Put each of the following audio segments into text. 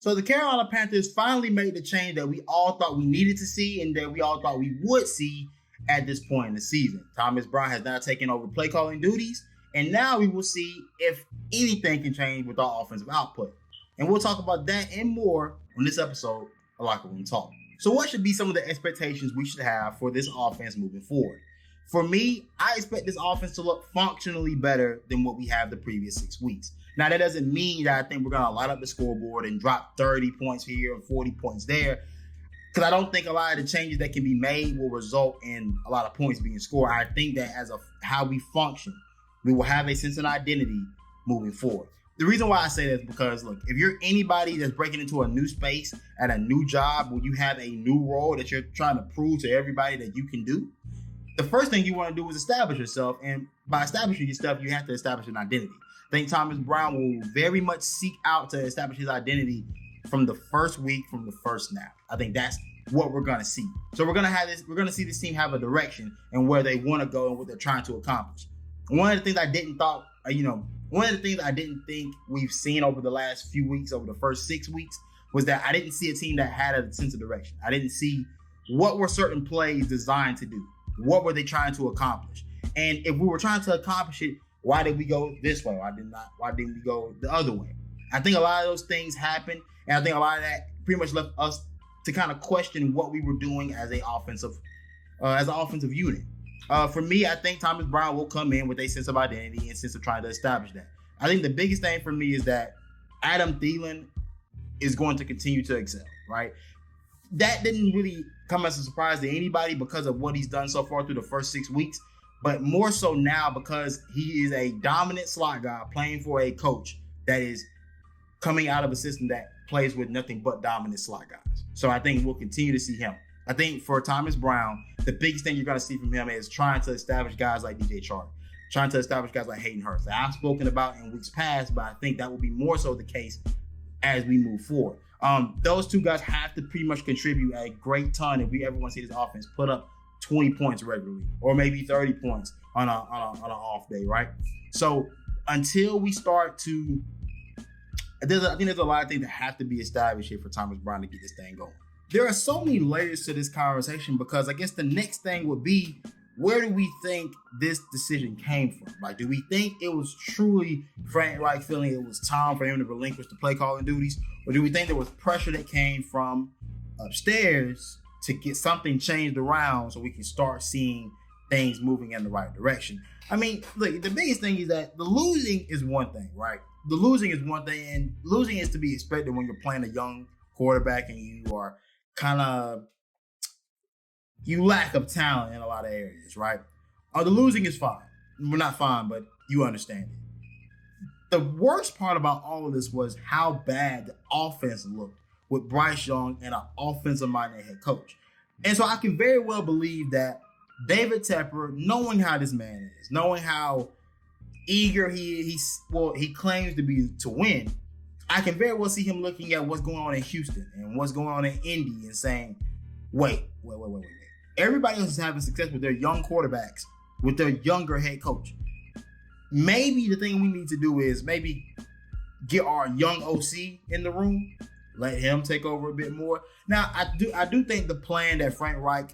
So the Carolina Panthers finally made the change that we all thought we needed to see and that we all thought we would see at this point in the season. Thomas Brown has now taken over play calling duties, and now we will see if anything can change with our offensive output. And we'll talk about that and more on this episode of Locker Room Talk. So what should be some of the expectations we should have for this offense moving forward? For me, I expect this offense to look functionally better than what we have the previous 6 weeks. Now, that doesn't mean that I think we're going to light up the scoreboard and drop 30 points here and 40 points there, because I don't think a lot of the changes that can be made will result in a lot of points being scored. I think that as of how we function, we will have a sense of identity moving forward. The reason why I say that is because, look, if you're anybody that's breaking into a new space at a new job where you have a new role that you're trying to prove to everybody that you can do, the first thing you want to do is establish yourself. And by establishing yourself, you have to establish an identity. I think Thomas Brown will very much seek out to establish his identity from the first week, from the first snap. I think that's what we're going to see. So we're going to see this team have a direction and where they want to go and what they're trying to accomplish. One of the things I didn't think we've seen over the last few weeks, over the first 6 weeks, was that I didn't see a team that had a sense of direction. I didn't see what were certain plays designed to do. What were they trying to accomplish? And if we were trying to accomplish it, why did we go this way? Why didn't we go the other way? I think a lot of those things happened, and I think a lot of that pretty much left us to kind of question what we were doing as an offensive unit. For me, I think Thomas Brown will come in with a sense of identity and sense of trying to establish that. I think the biggest thing for me is that Adam Thielen is going to continue to excel, right? That didn't really come as a surprise to anybody because of what he's done so far through the first 6 weeks, but more so now because he is a dominant slot guy playing for a coach that is coming out of a system that plays with nothing but dominant slot guys. So I think we'll continue to see him. I think for Thomas Brown, the biggest thing you're going to see from him is trying to establish guys like DJ Chark, trying to establish guys like Hayden Hurst that I've spoken about in weeks past, but I think that will be more so the case as we move forward. Those two guys have to pretty much contribute a great ton if we ever want to see this offense put up 20 points regularly, or maybe 30 points on an off day, right? So until we start to, I think there's a lot of things that have to be established here for Thomas Brown to get this thing going. There are so many layers to this conversation because I guess the next thing would be, where do we think this decision came from? Like, do we think it was truly Frank Reich feeling it was time for him to relinquish the play calling duties? Or do we think there was pressure that came from upstairs to get something changed around so we can start seeing things moving in the right direction? I mean, look, the biggest thing is that the losing is one thing, right? The losing is one thing, and losing is to be expected when you're playing a young quarterback and you are you lack of talent in a lot of areas, right? The losing is fine. We're not fine, but you understand it. The worst part about all of this was how bad the offense looked with Bryce Young and an offensive-minded head coach. And so I can very well believe that David Tepper, knowing how this man is, knowing how eager he claims to be to win, I can very well see him looking at what's going on in Houston and what's going on in Indy and saying, wait. Everybody else is having success with their young quarterbacks, with their younger head coach. Maybe the thing we need to do is maybe get our young OC in the room, let him take over a bit more. Now, I do think the plan that Frank Reich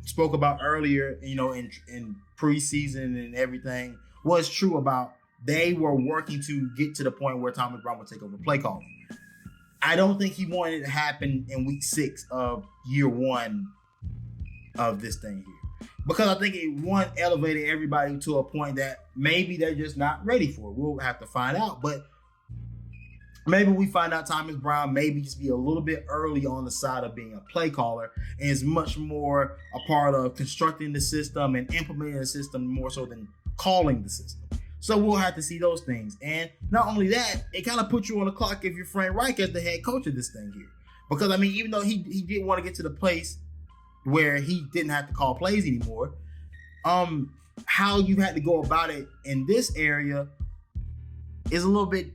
spoke about earlier, in preseason and everything, was true about they were working to get to the point where Thomas Brown would take over play calling. I don't think he wanted it to happen in week 6 of year 1 of this thing here, because I think it elevated everybody to a point that maybe they're just not ready for. We'll have to find out, but maybe we find out Thomas Brown maybe just be a little bit early on the side of being a play caller and is much more a part of constructing the system and implementing the system more so than calling the system. So we'll have to see those things. And not only that, it kind of puts you on the clock if you're Frank Reich as the head coach of this thing here. Because, I mean, even though he didn't want to get to the place where he didn't have to call plays anymore, how you had to go about it in this area is a little bit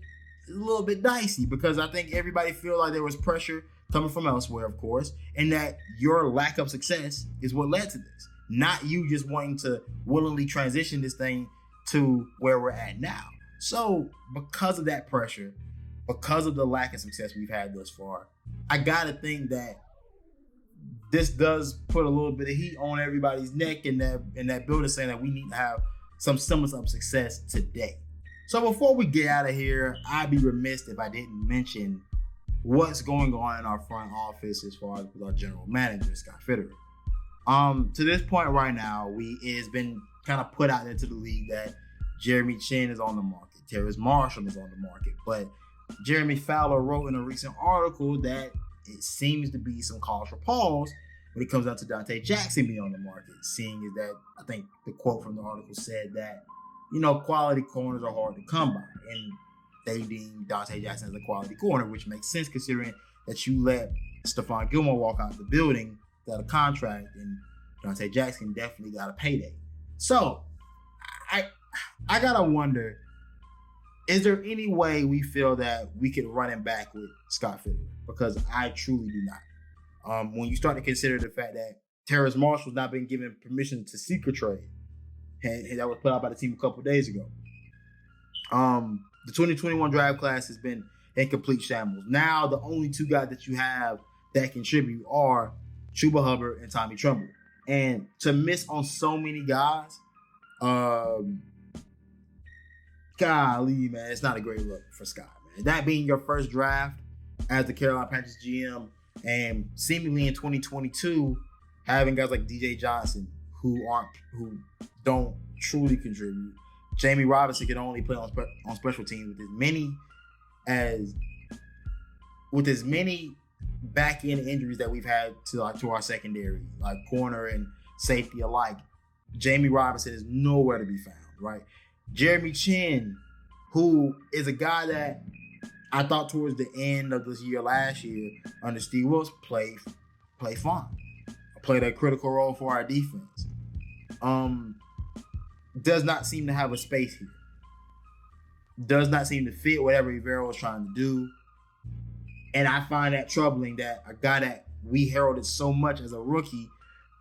dicey, because I think everybody feel like there was pressure coming from elsewhere, of course, and that your lack of success is what led to this, not you just wanting to willingly transition this thing to where we're at now. So because of that pressure, because of the lack of success we've had thus far, I gotta think that this does put a little bit of heat on everybody's neck in that building, saying that we need to have some semblance of success today. So before we get out of here, I'd be remiss if I didn't mention what's going on in our front office as far as with our general manager, Scott Fitterer. To this point right now, it's been kind of put out into the league that Jeremy Chinn is on the market, Terrace Marshall is on the market, but Jeremy Fowler wrote in a recent article that it seems to be some cause for pause when it comes down to Dante Jackson being on the market, seeing is that I think the quote from the article said that, quality corners are hard to come by, and they deem Dante Jackson as a quality corner, which makes sense considering that you let Stephon Gilmore walk out of the building without a contract, and Dante Jackson definitely got a payday. So I gotta wonder, is there any way we feel that we could run him back with Scott Fitterer? Because I truly do not. When you start to consider the fact that Terrace Marshall's not been given permission to seek a trade, and that was put out by the team a couple days ago. The 2021 draft class has been in complete shambles. Now, the only two guys that you have that contribute are Chuba Hubbard and Tommy Tremble. And to miss on so many guys, golly, man, it's not a great look for Scott, man. That being your first draft as the Carolina Panthers GM, and seemingly in 2022, having guys like DJ Johnson who don't truly contribute. Jamie Robinson can only play on special teams with as many back end injuries that we've had to our secondary, like corner and safety alike. Jamie Robinson is nowhere to be found, right? Jeremy Chinn, who is a guy that I thought towards the end of this year last year under Steve Wilkes play fine. Played a critical role for our defense. Does not seem to have a space here. Does not seem to fit whatever Rivera was trying to do. And I find that troubling that a guy that we heralded so much as a rookie,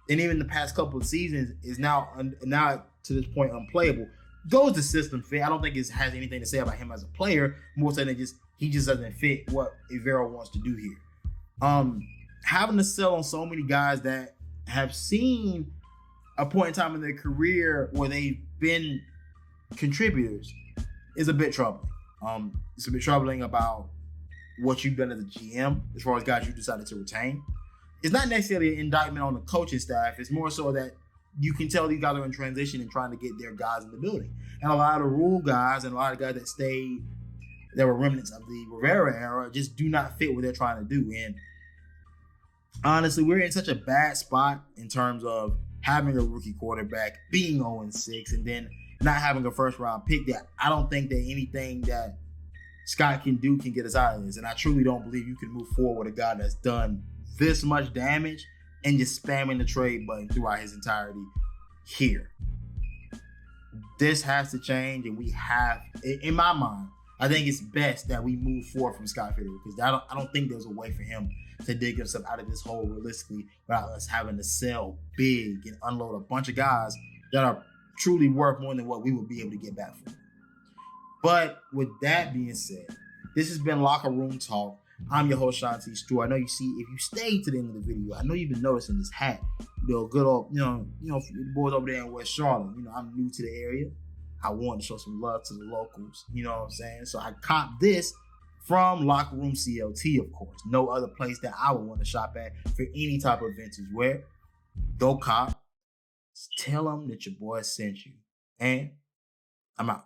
and even the past couple of seasons, is now to this point unplayable. Goes to system fit. I don't think it has anything to say about him as a player, more so than he just doesn't fit what Rivera wants to do here. Having to sell on so many guys that have seen a point in time in their career where they've been contributors is a bit troubling. It's a bit troubling about what you've done as a GM as far as guys you decided to retain. It's not necessarily an indictment on the coaching staff. It's more so that you can tell these guys are in transition and trying to get their guys in the building. And a lot of rule guys and a lot of guys that stayed, that were remnants of the Rivera era, just do not fit what they're trying to do. And honestly, we're in such a bad spot in terms of having a rookie quarterback, being 0-6, and then not having a first-round pick that I don't think that anything that Scott can do can get us out of this. And I truly don't believe you can move forward with a guy that's done this much damage and just spamming the trade button throughout his entirety here. This has to change, and we have, in my mind, I think it's best that we move forward from Scott Fitterer, because I don't think there's a way for him to dig himself out of this hole realistically without us having to sell big and unload a bunch of guys that are truly worth more than what we would be able to get back for. But with that being said, this has been Locker Room Talk. I'm your host, Sean T. Stewart. I know you see, if you stayed to the end of the video, I know you've been noticing this hat. Good old, the boys over there in West Charlotte. I'm new to the area. I wanted to show some love to the locals. You know what I'm saying? So I copped this from Locker Room CLT, of course. No other place that I would want to shop at for any type of vintage wear. Go cop. Tell them that your boy sent you. And I'm out.